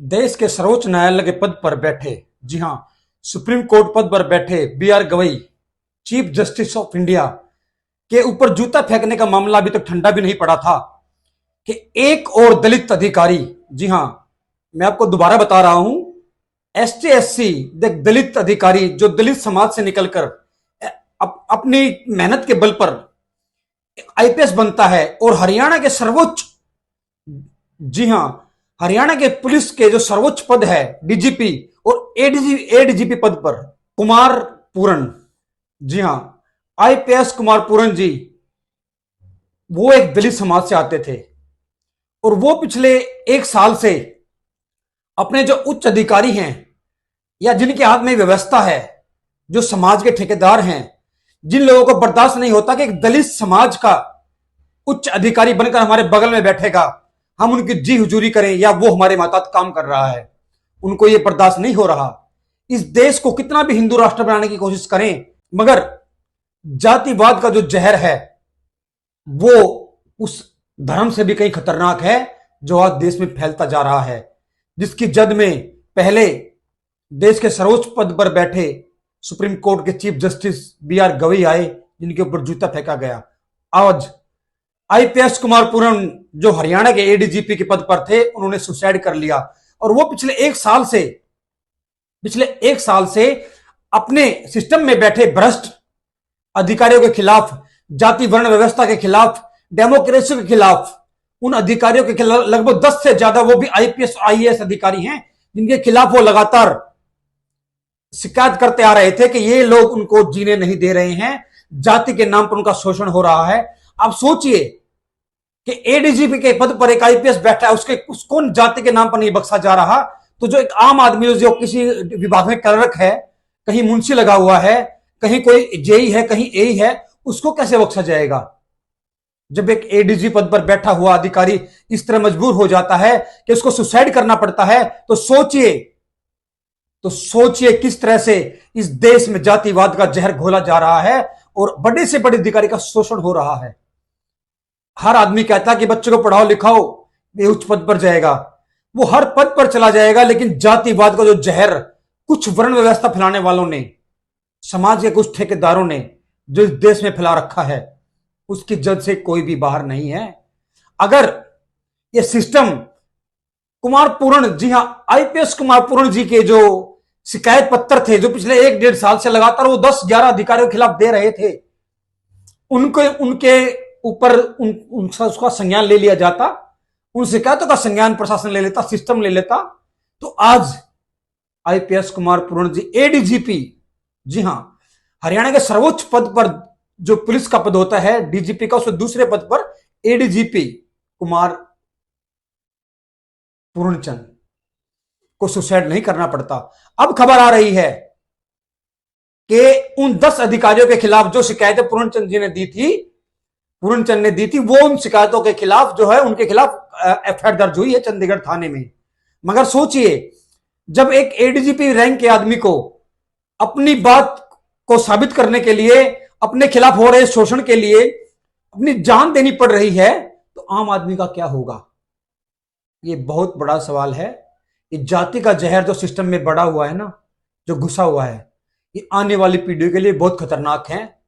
देश के सर्वोच्च न्यायालय के पद पर बैठे, जी हां, सुप्रीम कोर्ट पद पर बैठे B R. Gavai, chief justice of India के ऊपर जूता फेंकने का मामला अभी तक ठंडा भी नहीं पड़ा था कि एक और दलित अधिकारी, जी हां, मैं आपको दोबारा बता रहा हूं, एसटी एससी दलित अधिकारी जो दलित समाज से निकलकर अपनी मेहनत के बल पर आईपीएस बनता है और हरियाणा के सर्वोच्च, जी हां, हरियाणा के पुलिस के जो सर्वोच्च पद है डीजीपी और एडीजीपी पद पर कुमार पूरन, जी हां, आईपीएस कुमार पूरन जी, वो एक दलित समाज से आते थे और वो पिछले एक साल से अपने जो उच्च अधिकारी हैं या जिनके हाथ में व्यवस्था है, जो समाज के ठेकेदार हैं, जिन लोगों को बर्दाश्त नहीं होता कि एक दलित समाज का उच्च अधिकारी बनकर हमारे बगल में बैठेगा, हम उनकी जी हुजूरी करें या वो हमारे मातहत काम कर रहा है, उनको ये बर्दाश्त नहीं हो रहा। इस देश को कितना भी हिंदू राष्ट्र बनाने की कोशिश करें, मगर जातिवाद का जो जहर है वो उस धर्म से भी कहीं खतरनाक है जो आज देश में फैलता जा रहा है, जिसकी जद में पहले देश के सर्वोच्च पद पर बैठे सुप्रीम कोर्ट के चीफ जस्टिस बी.आर. गवई आए, जिनके ऊपर जूता फेंका गया। आज आईपीएस कुमार पूरन जो हरियाणा के एडीजीपी के पद पर थे, उन्होंने सुसाइड कर लिया और वो पिछले एक साल से अपने सिस्टम में बैठे भ्रष्ट अधिकारियों के खिलाफ, जाति वर्ण व्यवस्था के खिलाफ, डेमोक्रेसी के खिलाफ, उन अधिकारियों के खिलाफ लगभग 10 से ज्यादा वो भी आईपीएस आईएएस अधिकारी हैं जिनके खिलाफ वो लगातार शिकायत करते आ रहे थे कि ये लोग उनको जीने नहीं दे रहे हैं, जाति के नाम पर उनका शोषण हो रहा है। आप सोचिए कि एडीजीपी के पद पर एक आईपीएस बैठा है, उसको जाति के नाम पर नहीं बख्शा जा रहा, तो जो एक आम आदमी जो किसी विभाग में क्लर्क है, कहीं मुंशी लगा हुआ है, कहीं कोई जेई है, कहीं एई है, उसको कैसे बख्शा जाएगा? जब एक एडीजी पद पर बैठा हुआ अधिकारी इस तरह मजबूर हो जाता है कि उसको सुसाइड करना पड़ता है, तो सोचिए किस तरह से इस देश में जातिवाद का जहर घोला जा रहा है और बड़े से बड़े अधिकारी का शोषण हो रहा है। हर आदमी कहता है कि बच्चों को पढ़ाओ लिखाओ, ये उच्च पद पर जाएगा, वो हर पद पर चला जाएगा, लेकिन जातिवाद का जो जहर कुछ वर्ण व्यवस्था फैलाने वालों ने, समाज के कुछ ठेकेदारों ने जो इस देश में फैला रखा है, उसकी जद से कोई भी बाहर नहीं है। अगर ये सिस्टम कुमार पूरन, जी हां, आईपीएस कुमार पूरन जी के जो शिकायत पत्र थे, जो पिछले 1-1.5 साल से लगातार वो 10-11 अधिकारियों के खिलाफ दे रहे थे, उनके ऊपर उसका संज्ञान ले लिया जाता, उन शिकायतों का संज्ञान प्रशासन ले लेता, सिस्टम ले लेता, तो आज आईपीएस कुमार पूरन जी एडीजीपी, जी हां, हरियाणा के सर्वोच्च पद पर जो पुलिस का पद होता है डीजीपी का, उससे दूसरे पद पर एडीजीपी कुमार पूर्णचंद को सुसाइड नहीं करना पड़ता। अब खबर आ रही है कि उन 10 अधिकारियों के खिलाफ जो शिकायतें पूर्णचंद ने दी थी, वो उन शिकायतों के खिलाफ जो है, उनके खिलाफ एफआईआर दर्ज हुई है चंडीगढ़ थाने में। मगर सोचिए, जब एक एडीजीपी रैंक के आदमी को अपनी बात को साबित करने के लिए, अपने खिलाफ हो रहे शोषण के लिए अपनी जान देनी पड़ रही है, तो आम आदमी का क्या होगा? ये बहुत बड़ा सवाल है। ये जाति का जहर जो सिस्टम में बढ़ा हुआ है ना, जो घुसा हुआ है, ये आने वाली पीढ़ी के लिए बहुत खतरनाक है।